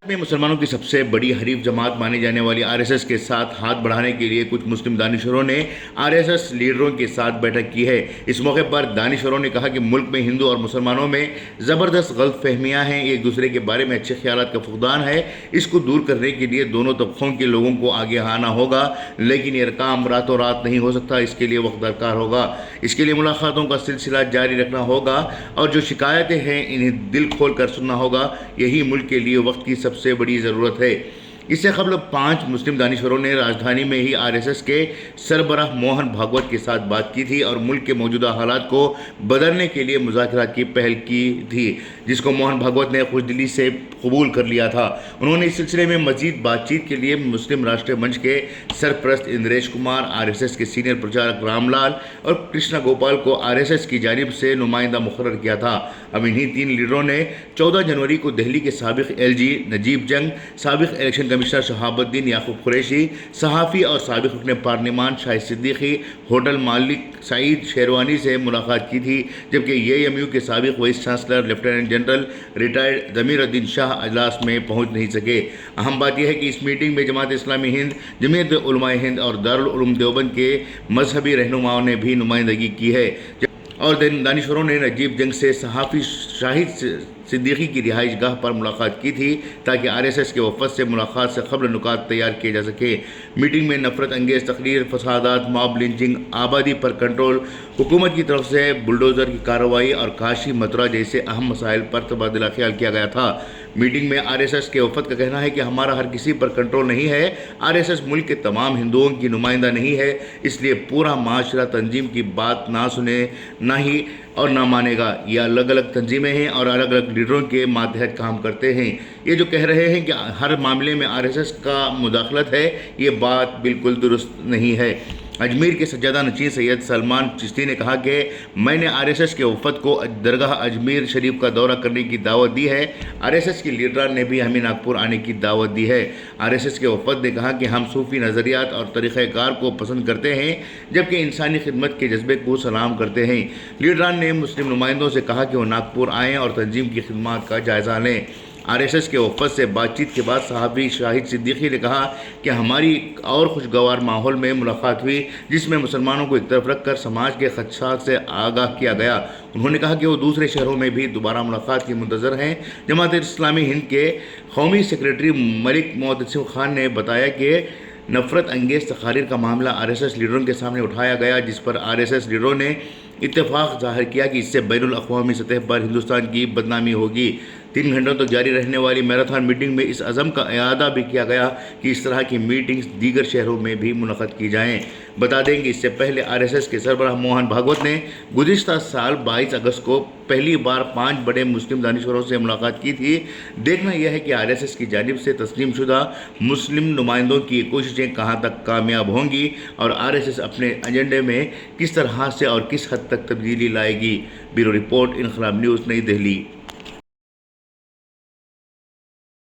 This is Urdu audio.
میں مسلمانوں کی سب سے بڑی حریف جماعت مانی جانے والی آر ایس ایس کے ساتھ ہاتھ بڑھانے کے لیے کچھ مسلم دانشوروں نے آر ایس ایس لیڈروں کے ساتھ بیٹھک کی ہے۔ اس موقع پر دانشوروں نے کہا کہ ملک میں ہندو اور مسلمانوں میں زبردست غلط فہمیاں ہیں، ایک دوسرے کے بارے میں اچھے خیالات کا فقدان ہے۔ اس کو دور کرنے کے لیے دونوں طبقوں کے لوگوں کو آگے آنا ہوگا، لیکن یہ کام راتوں رات نہیں ہو سکتا، اس کے لیے وقت درکار ہوگا۔ اس کے لیے ملاقاتوں کا سلسلہ جاری رکھنا ہوگا اور جو شکایتیں ہیں انہیں دل کھول کر سننا ہوگا۔ یہی ملک کے لیے وقت کی سب سے بڑی ضرورت ہے۔ اس سے قبل 5 مسلم دانشوروں نے راجدھانی میں ہی آر ایس ایس کے سربراہ موہن بھاگوت کے ساتھ بات کی تھی اور ملک کے موجودہ حالات کو بدلنے کے لیے مذاکرات کی پہل کی تھی، جس کو موہن بھاگوت نے خوش دلی سے قبول کر لیا تھا۔ انہوں نے اس سلسلے میں مزید بات چیت کے لیے مسلم راشٹریہ منچ کے سرپرست Indresh Kumar, R S S کے سینئر پرچارک رام لال اور کرشنا گوپال کو آر ایس ایس کی جانب سے نمائندہ مقرر کیا تھا۔ اب انہی 3 لیڈروں نے 14 جنوری کو دہلی کے سابق ایل جی نجیب جنگ، سابق الیکشن کمشنر شہاب الدین یعقوب قریشی، صحافی اور سابق رکن پارلیمان شاہد صدیقی، ہوٹل مالک سعید شیروانی سے ملاقات کی تھی، جبکہ اے ایم یو کے سابق vice chancellor lieutenant general retired ضمیر الدین شاہ اجلاس میں پہنچ نہیں سکے۔ اہم بات یہ ہے کہ اس میٹنگ میں جماعت اسلامی ہند، جمعیت علماء ہند اور دارالعلوم دیوبند کے مذہبی رہنماؤں نے بھی نمائندگی کی ہے اور دانشوروں نے نجیب جنگ سے صحافی شاہد صدیقی کی رہائش گاہ پر ملاقات کی تھی تاکہ آر ایس ایس کے وفد سے ملاقات سے قبل نکات تیار کیے جا سکے۔ میٹنگ میں نفرت انگیز تقریر، فسادات، ماب لنچنگ، آبادی پر کنٹرول، حکومت کی طرف سے بلڈوزر کی کارروائی اور کاشی متھرا جیسے اہم مسائل پر تبادلہ خیال کیا گیا تھا۔ میٹنگ میں آر ایس ایس کے وفد کا کہنا ہے کہ ہمارا ہر کسی پر کنٹرول نہیں ہے، آر ایس ایس ملک کے تمام ہندوؤں کی نمائندہ نہیں ہے، اس لیے پورا معاشرہ تنظیم کی بات نہ سنے نہ ہی اور نہ مانے گا۔ یہ الگ الگ تنظیمیں ہیں اور الگ الگ لیڈروں کے ماتحت کام کرتے ہیں۔ یہ جو کہہ رہے ہیں کہ ہر معاملے میں آر ایس ایس کا مداخلت ہے، یہ بات بالکل درست نہیں ہے۔ اجمیر کے سجادہ نشین سید سلمان چشتی نے کہا کہ میں نے آر ایس ایس کے وفد کو درگاہ اجمیر شریف کا دورہ کرنے کی دعوت دی ہے۔ آر ایس ایس کے لیڈران نے بھی ہمیں ناگپور آنے کی دعوت دی ہے۔ آر ایس ایس کے وفد نے کہا کہ ہم صوفی نظریات اور طریقہ کار کو پسند کرتے ہیں، جبکہ انسانی خدمت کے جذبے کو سلام کرتے ہیں۔ لیڈران نے مسلم نمائندوں سے کہا کہ وہ ناگپور آئیں اور تنظیم کی خدمات کا جائزہ لیں۔ آر ایس ایس کے وفد سے بات چیت کے بعد صحافی شاہد صدیقی نے کہا کہ ہماری اور خوشگوار ماحول میں ملاقات ہوئی، جس میں مسلمانوں کو ایک طرف رکھ کر سماج کے خدشات سے آگاہ کیا گیا۔ انہوں نے کہا کہ وہ دوسرے شہروں میں بھی دوبارہ ملاقات کی منتظر ہیں۔ جماعت اسلامی ہند کے قومی سیکریٹری ملک معتصم خان نے بتایا کہ نفرت انگیز تقاریر کا معاملہ آر ایس ایس لیڈروں کے سامنے اٹھایا گیا، جس پر آر ایس ایس لیڈروں نے اتفاق ظاہر کیا کہ اس سے بین الاقوامی سطح پر ہندوستان کی بدنامی ہوگی۔ 3 گھنٹوں تک جاری رہنے والی میراتھن میٹنگ میں اس عزم کا اعادہ بھی کیا گیا کہ اس طرح کی میٹنگز دیگر شہروں میں بھی منعقد کی جائیں۔ بتا دیں کہ اس سے پہلے آر ایس ایس کے سربراہ موہن بھاگوت نے گزشتہ سال 22 اگست کو پہلی بار 5 بڑے مسلم دانشوروں سے ملاقات کی تھی۔ دیکھنا یہ ہے کہ آر ایس ایس کی جانب سے تسلیم شدہ مسلم نمائندوں کی کوششیں کہاں تک کامیاب ہوں گی اور آر ایس ایس اپنے ایجنڈے میں کس طرح سے اور کس حد تک تبدیلی لائے گی۔ بیورو رپورٹ، انقلاب نیوز، نئی دہلی۔